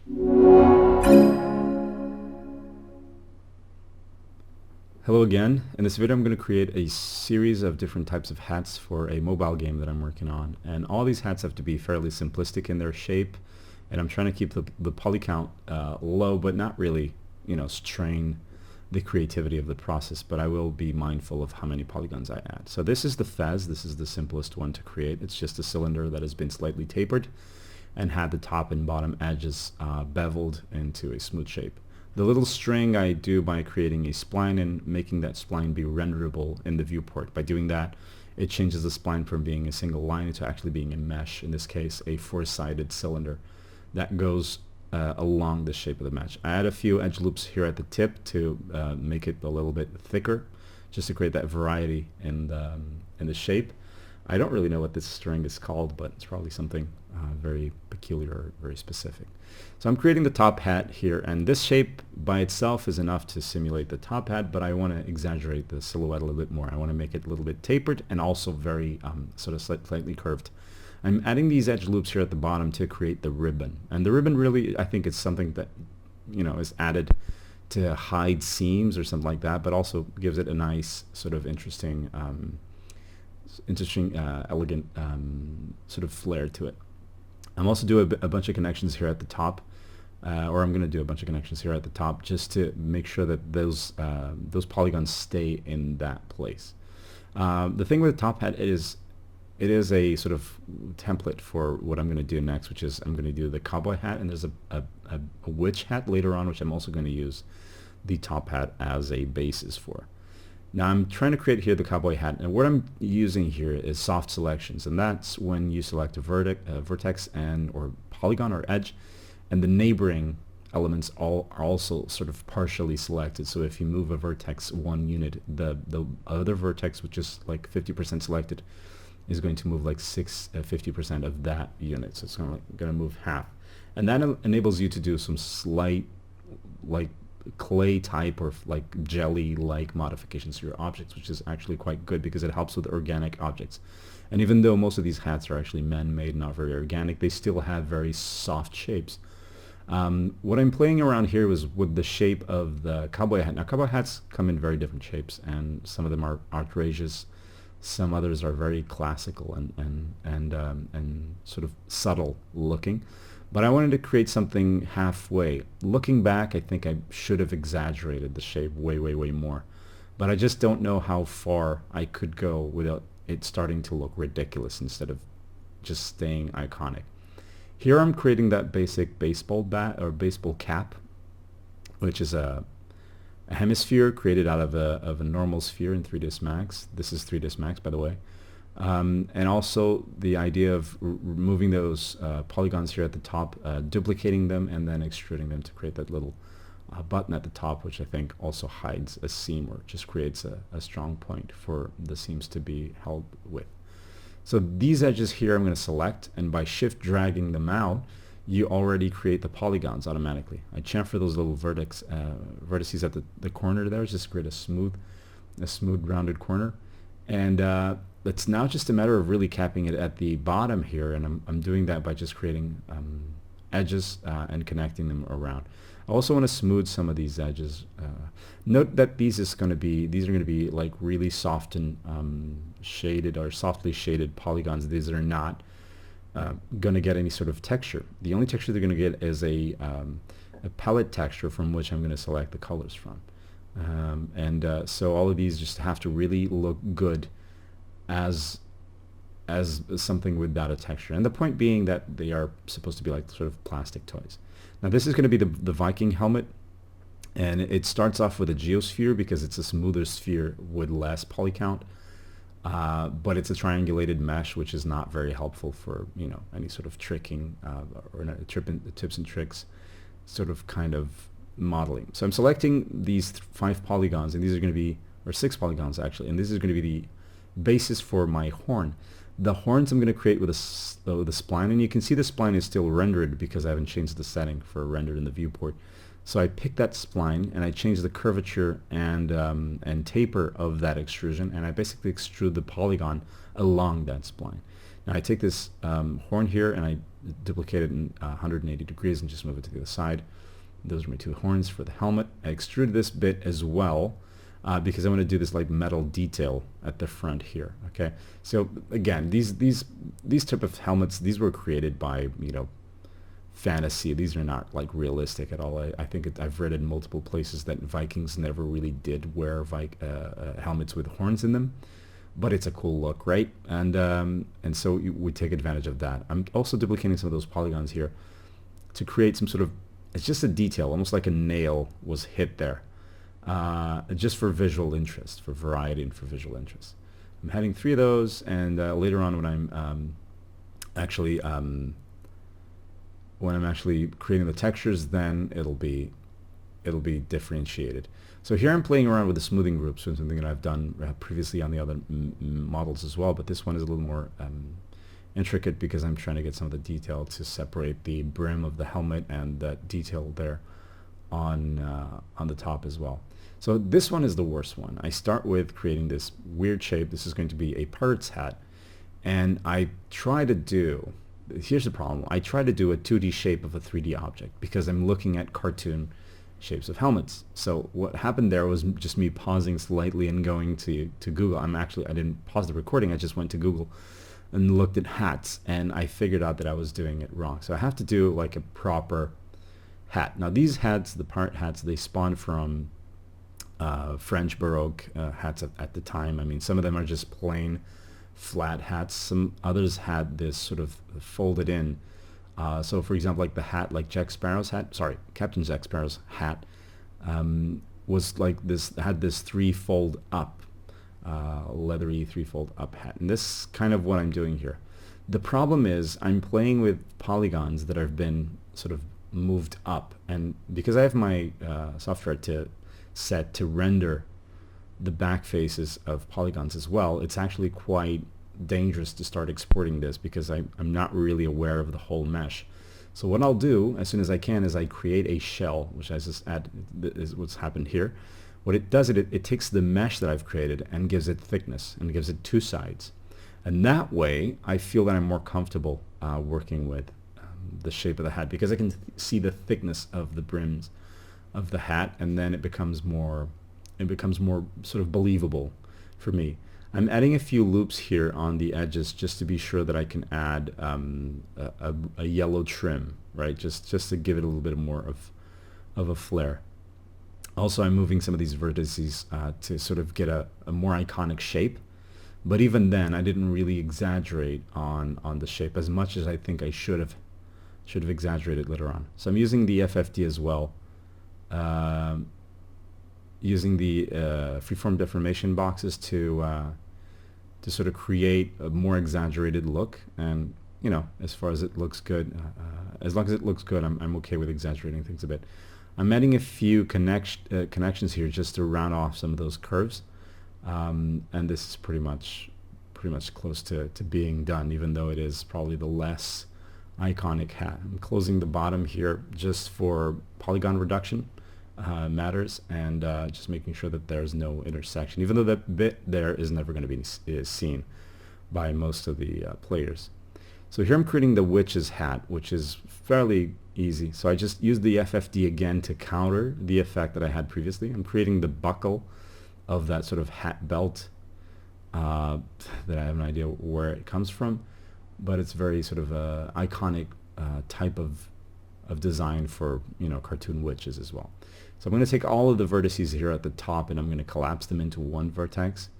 Hello again. In this video I'm going to create a series of different types of hats for a mobile game that I'm working on, and all these hats have to be fairly simplistic in their shape, and I'm trying to keep the poly count low but not really strain the creativity of the process, but I will be mindful of how many polygons I add. So this is the fez. This is the simplest one to create. It's just a cylinder that has been slightly tapered and had the top and bottom edges beveled into a smooth shape. The little string I do by creating a spline and making that spline be renderable in the viewport. By doing that, it changes the spline from being a single line to actually being a mesh, in this case a four-sided cylinder that goes along the shape of the mesh. I add a few edge loops here at the tip to make it a little bit thicker, just to create that variety in the shape. I don't really know what this string is called, but it's probably something very peculiar or very specific. So I'm creating the top hat here, and this shape by itself is enough to simulate the top hat, but I want to exaggerate the silhouette a little bit more. I want to make it a little bit tapered and also very sort of slightly curved. I'm adding these edge loops here at the bottom to create the ribbon, and the ribbon really, I think, is something that is added to hide seams or something like that, but also gives it a nice sort of interesting elegant sort of flair to it. I'm also doing a bunch of connections here at the top, or I'm going to do a bunch of connections here at the top just to make sure that those polygons stay in that place. The thing with the top hat is it is a sort of template for what I'm going to do next, which is I'm going to do the cowboy hat, and there's a witch hat later on, which I'm also going to use the top hat as a basis for. Now I'm trying to create here the cowboy hat, and what I'm using here is soft selections, and that's when you select a vertex and or polygon or edge, and the neighboring elements are also sort of partially selected. So if you move a vertex one unit, the other vertex, which is like 50% selected, is going to move like 50% of that unit. So it's going to move half, and that enables you to do some slight like clay type or like jelly like modifications to your objects, which is actually quite good because it helps with organic objects. And even though most of these hats are actually man-made, not very organic, they still have very soft shapes. What I'm playing around here was with the shape of the cowboy hat. Now cowboy hats come in very different shapes, and some of them are outrageous, some others are very classical and sort of subtle looking. But I wanted to create something halfway. Looking back, I think I should have exaggerated the shape way more. But I just don't know how far I could go without it starting to look ridiculous instead of just staying iconic. Here I'm creating that basic baseball bat or baseball cap, which is a hemisphere created out of a normal sphere in 3ds Max. This is 3ds Max, by the way. And also the idea of removing those polygons here at the top, duplicating them, and then extruding them to create that little button at the top, which I think also hides a seam or just creates a strong point for the seams to be held with. So these edges here I'm going to select, and by shift dragging them out, you already create the polygons automatically. I chamfer those little vertices at the corner there, just create a smooth rounded corner. And it's now just a matter of really capping it at the bottom here, and I'm doing that by just creating edges and connecting them around. I also want to smooth some of these edges. Note that these are going to be like really soft and shaded or softly shaded polygons. These are not going to get any sort of texture. The only texture they're going to get is a palette texture from which I'm going to select the colors from. So all of these just have to really look good as something without a texture, and the point being that they are supposed to be like sort of plastic toys. Now this is going to be the Viking helmet, and it starts off with a geosphere because it's a smoother sphere with less poly count, but it's a triangulated mesh, which is not very helpful for any sort of tricking or tips and tricks sort of kind of modeling. So I'm selecting these 5 polygons, and these are going to be, or 6 polygons actually, and this is going to be the basis for my horn. The horns I'm going to create with the spline, and you can see the spline is still rendered because I haven't changed the setting for rendered in the viewport. So I pick that spline and I change the curvature and taper of that extrusion, and I basically extrude the polygon along that spline. Now I take this horn here and I duplicate it in 180 degrees and just move it to the other side. Those are my 2 horns for the helmet. I extruded this bit as well because I want to do this like metal detail at the front here. Okay, so again, these type of helmets, these were created by, you know, fantasy. These are not like realistic at all. I think I've read in multiple places that Vikings never really did wear helmets with horns in them, but it's a cool look, right? And so we take advantage of that. I'm also duplicating some of those polygons here to create some sort of, it's just a detail, almost like a nail was hit there, just for visual interest, for variety and for visual interest. I'm having 3 of those, and later on when I'm actually creating the textures, then it'll be differentiated. So here I'm playing around with the smoothing groups, something that I've done previously on the other models as well, but this one is a little more intricate because I'm trying to get some of the detail to separate the brim of the helmet and that detail there on the top as well. So this one is the worst one. I start with creating this weird shape. This is going to be a pirate's hat, and I try to do, here's the problem, I try to do a 2D shape of a 3D object because I'm looking at cartoon shapes of helmets. So what happened there was just me pausing slightly and going to Google. I didn't pause the recording, I just went to Google and looked at hats, and I figured out that I was doing it wrong. So I have to do like a proper hat. Now these hats, the pirate hats, they spawned from French Baroque hats at the time. I mean, some of them are just plain flat hats. Some others had this sort of folded in. So for example, like the hat, like Captain Jack Sparrow's hat was like this, had this 3-fold up, leathery 3-fold up hat. And this is kind of what I'm doing here. The problem is I'm playing with polygons that have been sort of moved up, and because I have my software set to render the back faces of polygons as well, it's actually quite dangerous to start exporting this because I'm not really aware of the whole mesh. So what I'll do as soon as I can is I create a shell, which I just add, is what's happened here. What it does, it takes the mesh that I've created and gives it thickness and gives it 2 sides. And that way I feel that I'm more comfortable working with the shape of the hat because I can see the thickness of the brims of the hat, and then it becomes more sort of believable for me. I'm adding a few loops here on the edges just to be sure that I can add a yellow trim, right? Just to give it a little bit more of a flair. Also, I'm moving some of these vertices to sort of get a more iconic shape. But even then, I didn't really exaggerate on the shape as much as I think I should have exaggerated later on. So I'm using the FFD as well. Using the freeform deformation boxes to sort of create a more exaggerated look, and you know, as far as it looks good, as long as it looks good, I'm okay with exaggerating things a bit. I'm adding a few connections here just to round off some of those curves, and this is pretty much close to being done, even though it is probably the less iconic hat. I'm closing the bottom here just for polygon reduction. Matters, and just making sure that there's no intersection, even though that bit there is never going to be seen by most of the players. So here I'm creating the witch's hat, which is fairly easy. So I just used the FFD again to counter the effect that I had previously. I'm creating the buckle of that sort of hat belt that I have no idea where it comes from, but it's very sort of iconic type of design for, you know, cartoon witches as well. So I'm going to take all of the vertices here at the top and I'm going to collapse them into one vertex,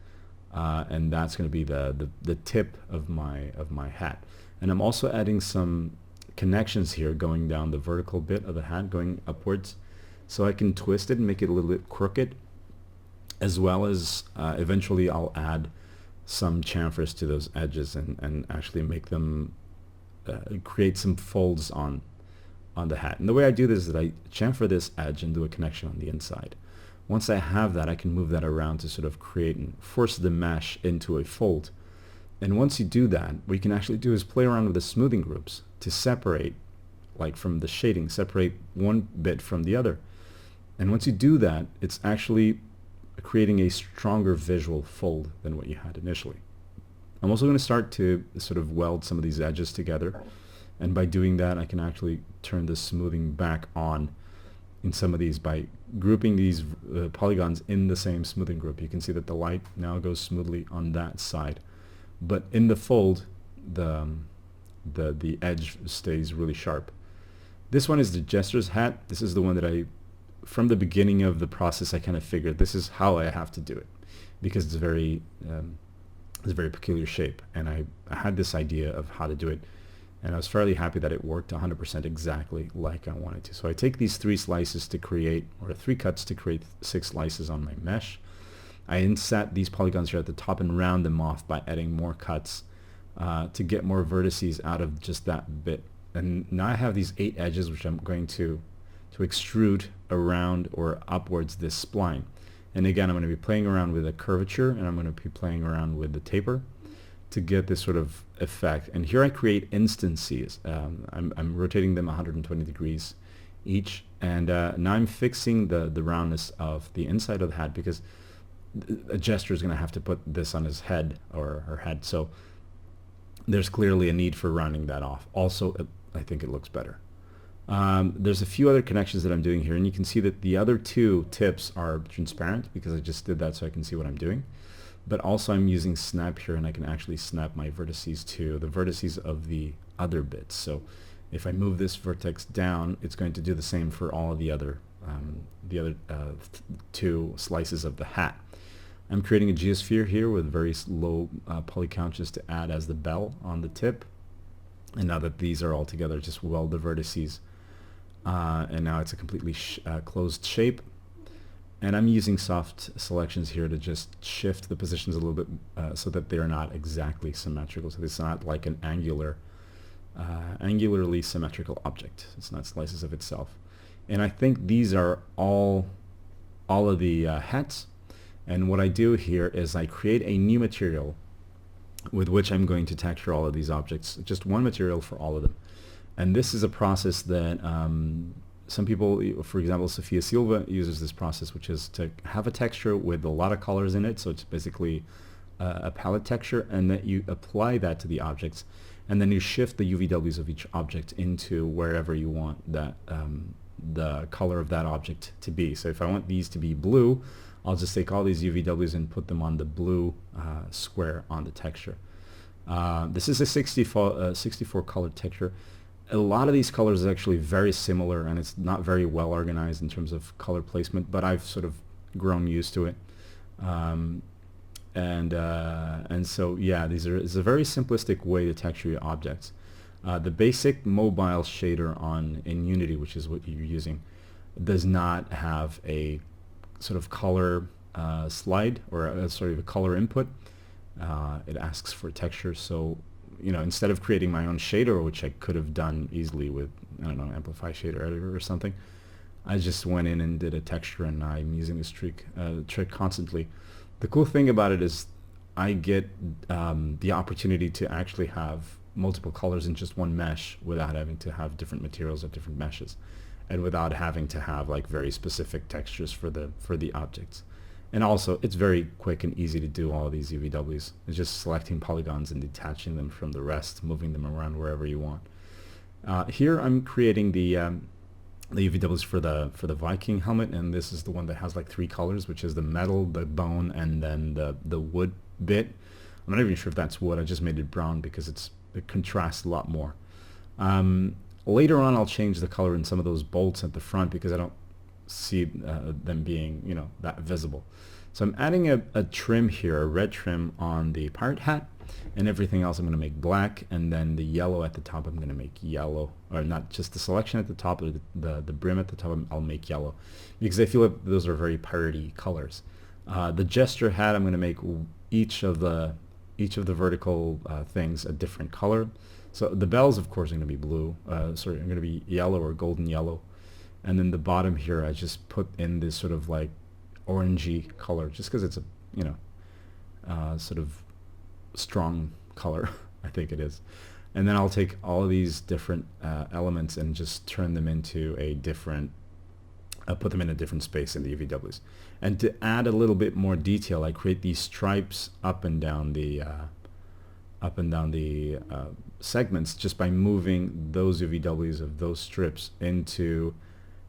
and that's going to be the tip of my hat. And I'm also adding some connections here going down the vertical bit of the hat, going upwards, so I can twist it and make it a little bit crooked, as well as eventually I'll add some chamfers to those edges and actually make them create some folds on the hat. And the way I do this is that I chamfer this edge and do a connection on the inside. Once I have that, I can move that around to sort of create and force the mesh into a fold. And once you do that, what you can actually do is play around with the smoothing groups to separate, like from the shading, separate one bit from the other. And once you do that, it's actually creating a stronger visual fold than what you had initially. I'm also going to start to sort of weld some of these edges together And by doing that, I can actually turn the smoothing back on in some of these by grouping these polygons in the same smoothing group. You can see that the light now goes smoothly on that side, but in the fold, the edge stays really sharp. This one is the Jester's hat. This is the one that from the beginning of the process, I kind of figured this is how I have to do it, because it's a very peculiar shape, and I had this idea of how to do it, and I was fairly happy that it worked 100% exactly like I wanted to. So I take these 3 slices to create, or 3 cuts to create 6 slices on my mesh. I inset these polygons here at the top and round them off by adding more cuts to get more vertices out of just that bit. And now I have these 8 edges, which I'm going to extrude around or upwards this spline. And again, I'm going to be playing around with the curvature, and I'm going to be playing around with the taper to get this sort of effect. And here I create instances. I'm rotating them 120 degrees each, and now I'm fixing the roundness of the inside of the hat, because a Jester is going to have to put this on his head or her head. So there's clearly a need for rounding that off. Also, I think it looks better. There's a few other connections that I'm doing here, and you can see that the other 2 tips are transparent because I just did that so I can see what I'm doing. But also I'm using snap here, and I can actually snap my vertices to the vertices of the other bits. So if I move this vertex down, it's going to do the same for all of the other 2 slices of the hat. I'm creating a geosphere here with very low poly count just to add as the bell on the tip. And now that these are all together, just weld the vertices. And now it's a completely closed shape. And I'm using soft selections here to just shift the positions a little bit so that they're not exactly symmetrical. So it's not like an angularly symmetrical object. It's not slices of itself. And I think these are all of the hats. And what I do here is I create a new material with which I'm going to texture all of these objects, just one material for all of them. And this is a process that some people, for example, Sofia Silva uses this process, which is to have a texture with a lot of colors in it. So it's basically a palette texture, and that you apply that to the objects, and then you shift the UVWs of each object into wherever you want that the color of that object to be. So if I want these to be blue, I'll just take all these UVWs and put them on the blue square on the texture. This is a 64 color texture. A lot of these colors is actually very similar, and it's not very well organized in terms of color placement, but I've sort of grown used to it. And so yeah, it's a very simplistic way to texture your objects. The basic mobile shader in Unity, which is what you're using, does not have a sort of color slide or a color input. It asks for texture, so instead of creating my own shader, which I could have done easily with, I don't know, Amplify Shader Editor or something, I just went in and did a texture, and I'm using this trick constantly. The cool thing about it is I get the opportunity to actually have multiple colors in just one mesh without having to have different materials or different meshes, and without having to have like very specific textures for the objects. And also, it's very quick and easy to do all of these UVWs. It's just selecting polygons and detaching them from the rest, moving them around wherever you want. Here I'm creating the UVWs for the Viking helmet, and this is the one that has like 3 colors, which is the metal, the bone, and then the wood bit. I'm not even sure if that's wood. I just made it brown because it contrasts a lot more. Later on, I'll change the color in some of those bolts at the front because I don't see them being that visible. So I'm adding a trim here, a red trim on the pirate hat, and everything else I'm going to make black, and then the yellow at the top I'm going to make yellow, or not just the selection at the top, but the brim at the top I'll make yellow, because I feel like those are very piratey colors. The Jester hat, I'm going to make each of the vertical things a different color. So the bells, of course, are going to be blue. Are going to be yellow or golden yellow. And then the bottom here, I just put in this sort of like orangey color, just because it's a sort of strong color, I think it is. And then I'll take all of these different elements and just turn them into a different, put them in a different space in the UVWs. And to add a little bit more detail, I create these stripes up and down the up and down the segments just by moving those UVWs of those strips into,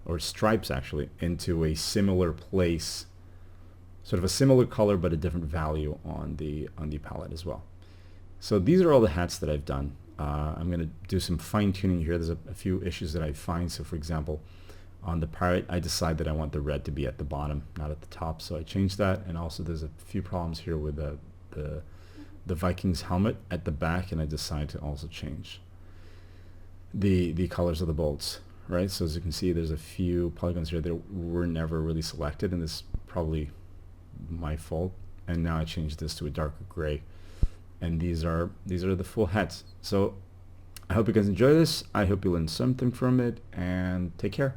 or stripes actually, into a similar place, sort of a similar color but a different value on the palette as well. So these are all the hats that I've done. I'm going to do some fine tuning here. There's a few issues that I find. So for example, on the pirate, I decide that I want the red to be at the bottom, not at the top. So I changed that. And also there's a few problems here with the Viking's helmet at the back, and I decide to also change the colors of the bolts, right? So as you can see, there's a few polygons here that were never really selected, and this is probably my fault. And now I changed this to a darker gray, and these are the full hats. So I hope you guys enjoy this. I hope you learned something from it, and take care.